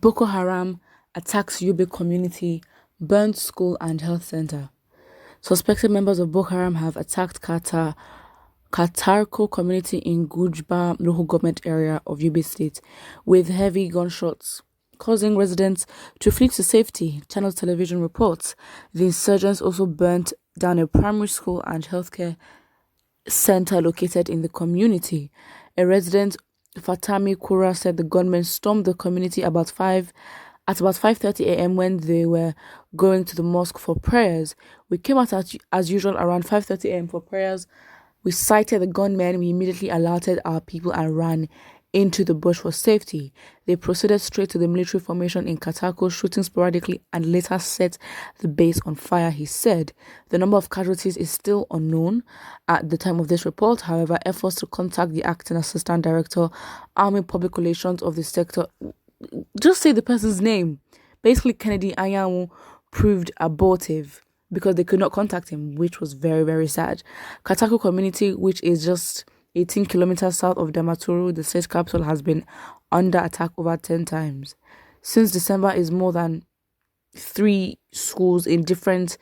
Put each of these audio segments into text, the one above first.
Boko Haram attacks YOBE community, burns school and health center. Suspected members of Boko Haram have attacked Katarko community in Gujba local government area of YOBE State with heavy gunshots, causing residents to flee to safety, Channel Television reports. The insurgents also burnt down a primary school and healthcare center located in the community. A resident, Fatami Kura, said the gunmen stormed the community at about 5:30 a.m. when they were going to the mosque for prayers. We came out as usual around 5:30 a.m. for prayers. We sighted the gunmen. We immediately alerted our people and ran into the bush for safety. They proceeded straight to the military formation in Katako, shooting sporadically, and later set the base on fire, he said. The number of casualties is still unknown at the time of this report. However, efforts to contact the acting assistant director, Army Public Relations of the sector, just say the person's name, basically Kennedy Anyanwu, proved abortive because they could not contact him, which was very, very sad. Katako community, which is just 18 kilometers south of Damaturu, the state capital, has been under attack over 10 times. Since December, more than 3 schools in different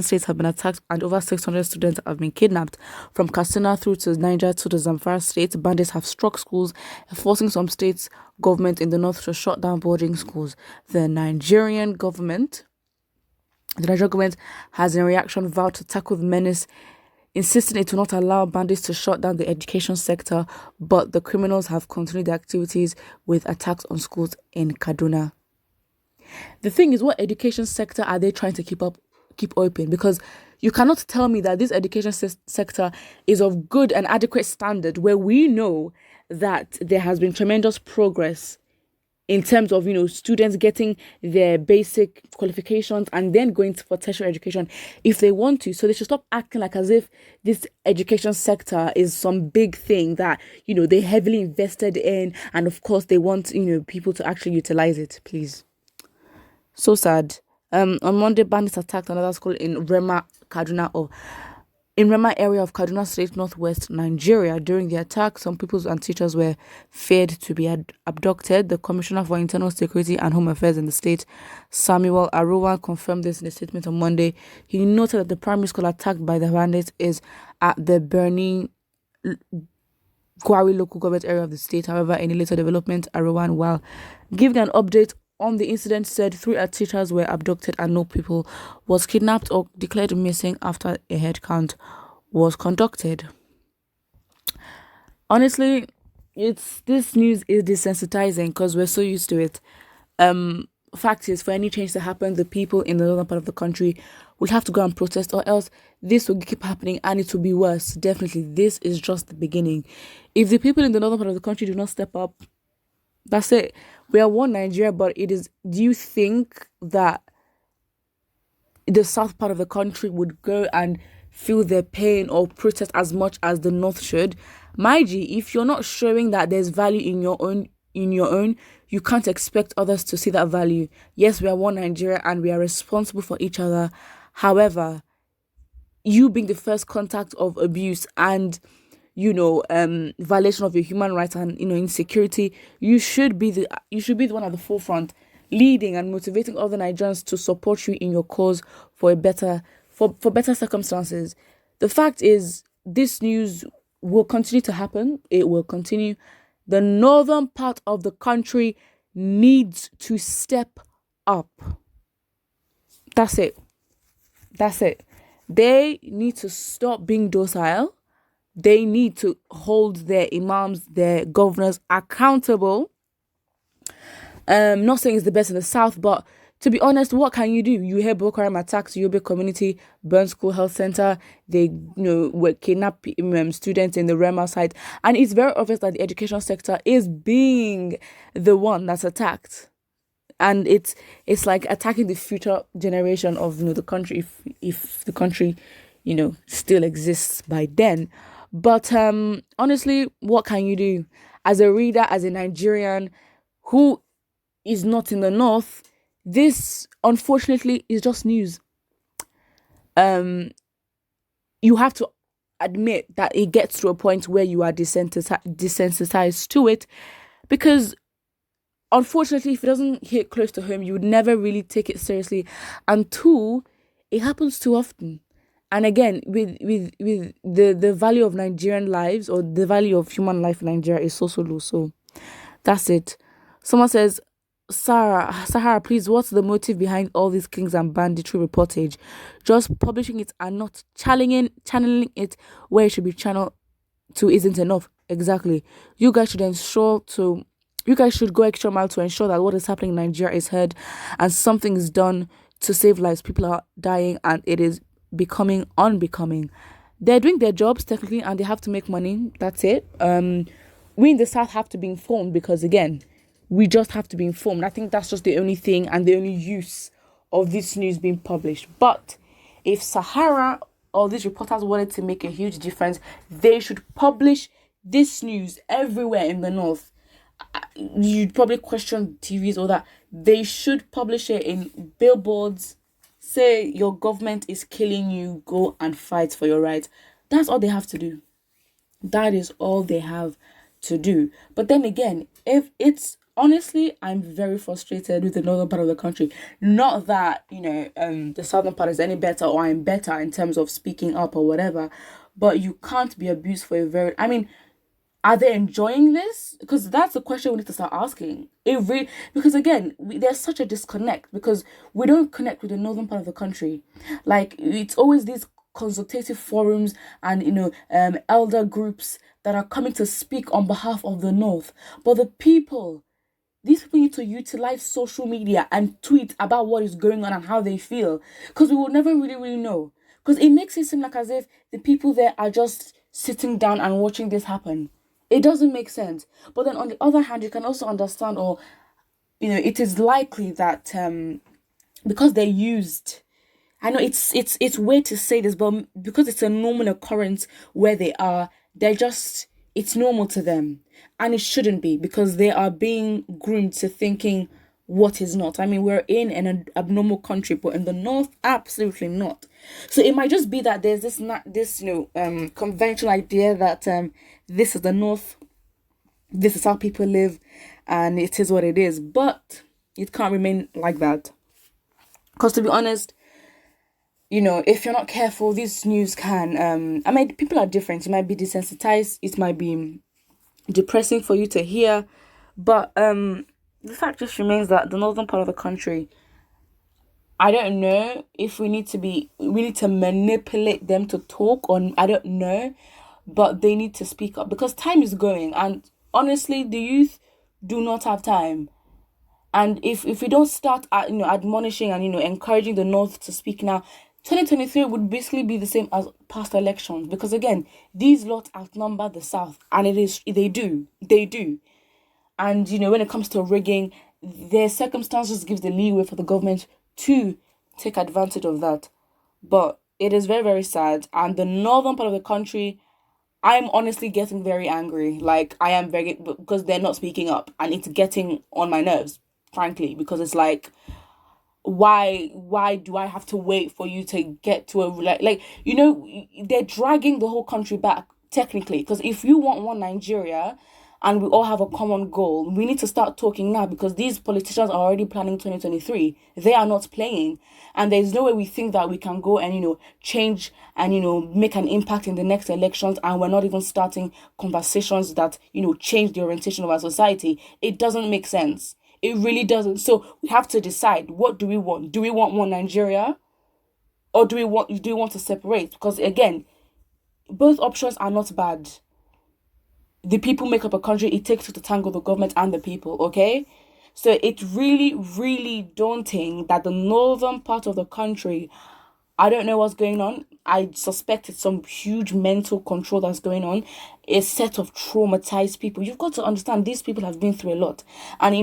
states have been attacked and over 600 students have been kidnapped. From Katsina through to Niger to the Zamfara state, bandits have struck schools, forcing some states' government in the north to shut down boarding schools. The Nigerian government has in reaction vowed to tackle the menace, insisting it will not allow bandits to shut down the education sector, but the criminals have continued their activities with attacks on schools in Kaduna. The thing is, what education sector are they trying to keep open? Because you cannot tell me that this education sector is of good and adequate standard where we know that there has been tremendous progress in terms of, students getting their basic qualifications and then going for tertiary education if they want to. So they should stop acting like as if this education sector is some big thing that, they heavily invested in. And of course, they want, people to actually utilize it, please. So sad. On Monday, bandits attacked another school in Rema area of Kaduna State, northwest Nigeria. During the attack, some people and teachers were feared to be abducted. The Commissioner for Internal Security and Home Affairs in the state, Samuel Aruwa, confirmed this in a statement on Monday. He noted that the primary school attacked by the bandits is at the Burning Gwari local government area of the state. However, in a later development, Aruwa, while giving an update on the incident, said 3 teachers were abducted and no people was kidnapped or declared missing after a head count was conducted. Honestly, this news is desensitizing because we're so used to it. Fact is, for any change to happen, the people in the northern part of the country will have to go and protest, or else this will keep happening and it will be worse. Definitely, this is just the beginning. If the people in the northern part of the country do not step up, that's it. We are one Nigeria, but do you think that the south part of the country would go and feel their pain or protest as much as the north should? My G, if you're not showing that there's value in your own, you can't expect others to see that value. Yes, we are one Nigeria and we are responsible for each other. However, you being the first contact of abuse and violation of your human rights and insecurity, you should be the one at the forefront, leading and motivating other Nigerians to support you in your cause for better circumstances. The fact is, this news will continue to happen. It will continue. The northern part of the country needs to step up. That's it. They need to stop being docile. They need to hold their imams, their governors accountable. Not saying it's the best in the south, but to be honest, what can you do? You hear Boko Haram attacks YOBE community, burn school health center. They were kidnapping students in the Rema site, and it's very obvious that the education sector is being the one that's attacked, and it's like attacking the future generation of the country if the country still exists by then. But honestly, what can you do? As a reader, as a Nigerian who is not in the north, this unfortunately is just news. You have to admit that it gets to a point where you are desensitized to it, Because unfortunately, if it doesn't hit close to home, you would never really take it seriously. And two, it happens too often. And again, with the value of Nigerian lives, or the value of human life in Nigeria, is so low. So that's it. Someone says, Sahara, please, what's the motive behind all these kings and banditry reportage? Just publishing it and not channeling it where it should be channeled to isn't enough. Exactly. You guys should go extra mile to ensure that what is happening in Nigeria is heard and something is done to save lives. People are dying and it is becoming unbecoming. They're doing their jobs technically and they have to make money. That's it. We in the South have to be informed because, again, we just have to be informed. I think that's just the only thing and the only use of this news being published. But if Sahara or these reporters wanted to make a huge difference, they should publish this news everywhere in the North. You'd probably question TVs or that. They should publish it in billboards. Say your government is killing you, go and fight for your rights. That's all they have to do. That is all they have to do. But then again, if it's honestly, I'm very frustrated with the northern part of the country. Not that, the southern part is any better or I'm better in terms of speaking up or whatever, but you can't be abused for are they enjoying this? Because that's the question we need to start asking. Because again, there's such a disconnect because we don't connect with the northern part of the country. Like, it's always these consultative forums and elder groups that are coming to speak on behalf of the North. But these people need to utilize social media and tweet about what is going on and how they feel, because we will never really, really know. Because it makes it seem like as if the people there are just sitting down and watching this happen. It doesn't make sense. But then on the other hand, you can also understand, or it is likely that because they're used. I know it's weird to say this, but because it's a normal occurrence where they are, it's normal to them. And it shouldn't be, because they are being groomed to thinking what is not. I mean, we're in an abnormal country, but in the North, absolutely not. So it might just be that there's this conventional idea that this is the North, this is how people live, and it is what it is. But it can't remain like that. Because to be honest, if you're not careful, this news can, people are different. You might be desensitized. It might be depressing for you to hear. But the fact just remains that the northern part of the country, I don't know if we need to manipulate them to talk, or I don't know, but they need to speak up because time is going. And honestly, the youth do not have time. And if we don't start admonishing and encouraging the North to speak now, 2023 would basically be the same as past elections, because again, these lots outnumber the South, and they do. And when it comes to rigging, their circumstances gives the leeway for the government to take advantage of that. But it is very, very sad. And the northern part of the country, I'm honestly getting very angry. Like, I am because they're not speaking up, and it's getting on my nerves, frankly, because it's like, why do I have to wait for you to get to they're dragging the whole country back, technically, because if you want one Nigeria and we all have a common goal, we need to start talking now, because these politicians are already planning 2023. They are not playing, and there's no way we think that we can go and change and make an impact in the next elections, and we're not even starting conversations that change the orientation of our society. It doesn't make sense. It really doesn't. So we have to decide, what do we want? Do we want one Nigeria, or do we want to separate? Because again, both options are not bad. The people make up a country. It takes two to tango, the government and the people, okay? So it's really, really daunting that the northern part of the country, I don't know what's going on. I suspect it's some huge mental control that's going on. A set of traumatized people. You've got to understand, these people have been through a lot. And,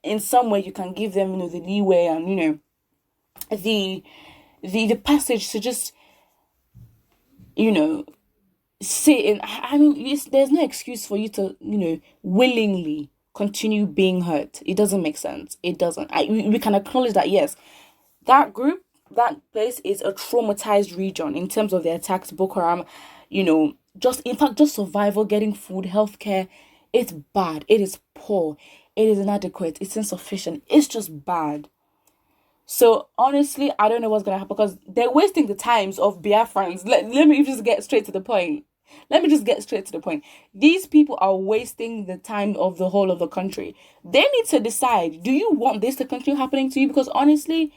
in some way you can give them, the leeway and, the passage to just, sit in. I mean, there's no excuse for you to, willingly continue being hurt. It doesn't make sense. It doesn't. We can acknowledge that, yes, that group, that place is a traumatized region in terms of the attacks, Boko Haram, just survival, getting food, healthcare. It's bad. It is poor. It is inadequate. It's insufficient. It's just bad. So honestly, I don't know what's gonna happen because they're wasting the times of Biafrans. Let me just get straight to the point. Let me just get straight to the point. These people are wasting the time of the whole of the country. They need to decide, do you want this to continue happening to you? Because honestly,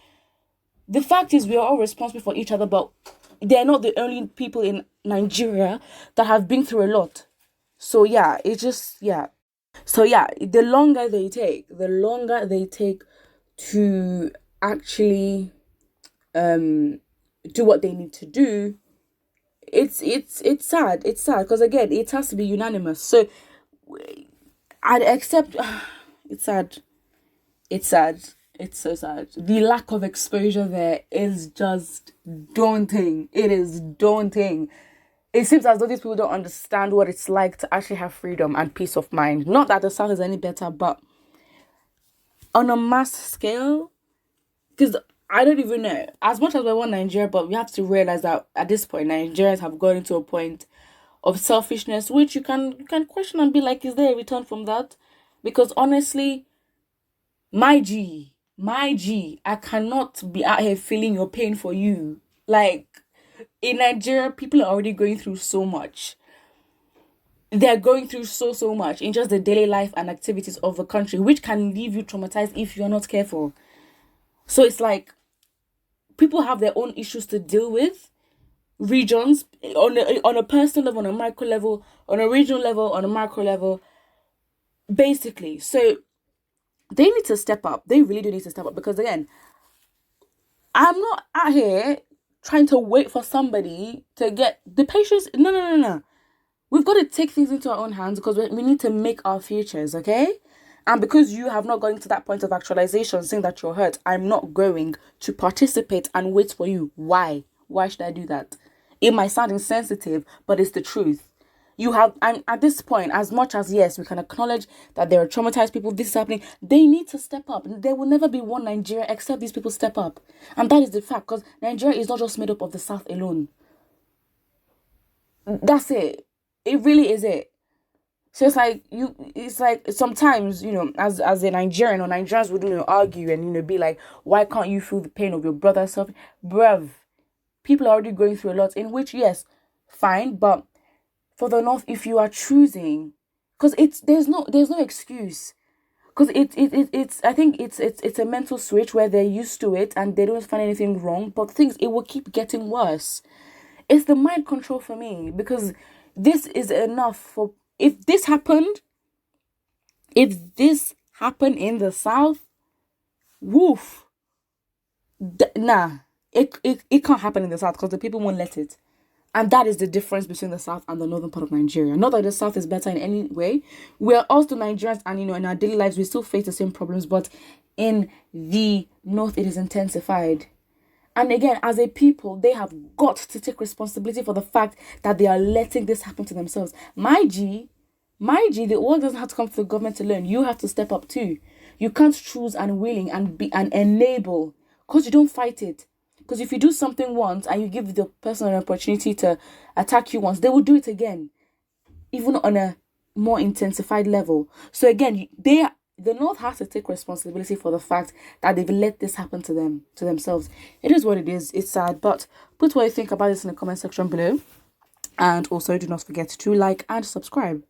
the fact is we are all responsible for each other, but they're not the only people in Nigeria that have been through a lot. So yeah, it's just, yeah. So yeah, the longer they take to actually do what they need to do, it's sad. It's sad because again, it has to be unanimous. So I'd accept. It's sad. It's sad. It's so sad. The lack of exposure there is just daunting. It is daunting. It seems as though these people don't understand what it's like to actually have freedom and peace of mind. Not that the South is any better, but on a mass scale, because I don't even know. As much as we want Nigeria, but we have to realize that at this point, Nigerians have gotten to a point of selfishness, which you can question and be like, is there a return from that? Because honestly, my G, I cannot be out here feeling your pain for you. Like, in Nigeria, people are already going through so much. They're going through so much in just the daily life and activities of the country, which can leave you traumatized if you're not careful. So it's like, people have their own issues to deal with. Regions, on a personal level, on a micro level, on a regional level, on a macro level, basically. So they need to step up. They really do need to step up because again, I'm not out here trying to wait for somebody to get the patience. No. We've got to take things into our own hands because we need to make our futures, okay? And because you have not gotten to that point of actualization, saying that you're hurt, I'm not going to participate and wait for you. Why? Why should I do that? It might sound insensitive, but it's the truth. I'm at this point, as much as yes, we can acknowledge that there are traumatized people, this is happening, they need to step up. There will never be one Nigeria except these people step up. And that is the fact, because Nigeria is not just made up of the South alone. That's it. It really is it. So it's like sometimes, as a Nigerian or Nigerians would, argue and, be like, why can't you feel the pain of your brother suffering? Bruv, people are already going through a lot, in which, yes, fine, but for the North, if you are choosing, because there's no excuse, because I think it's a mental switch where they're used to it and they don't find anything wrong, but it will keep getting worse. It's the mind control for me, because this is enough for, if this happened in the South, woof, it can't happen in the South because the people won't let it. And that is the difference between the South and the northern part of Nigeria. Not that the South is better in any way. We are also Nigerians and, in our daily lives, we still face the same problems. But in the North, it is intensified. And again, as a people, they have got to take responsibility for the fact that they are letting this happen to themselves. My G, the work doesn't have to come to the government alone. You have to step up too. You can't choose and willing and enable because you don't fight it. Because if you do something once and you give the person an opportunity to attack you once, they will do it again, even on a more intensified level. So again, the North has to take responsibility for the fact that they've let this happen to themselves. It is what it is. It's sad, but put what you think about this in the comment section below. And also do not forget to like and subscribe.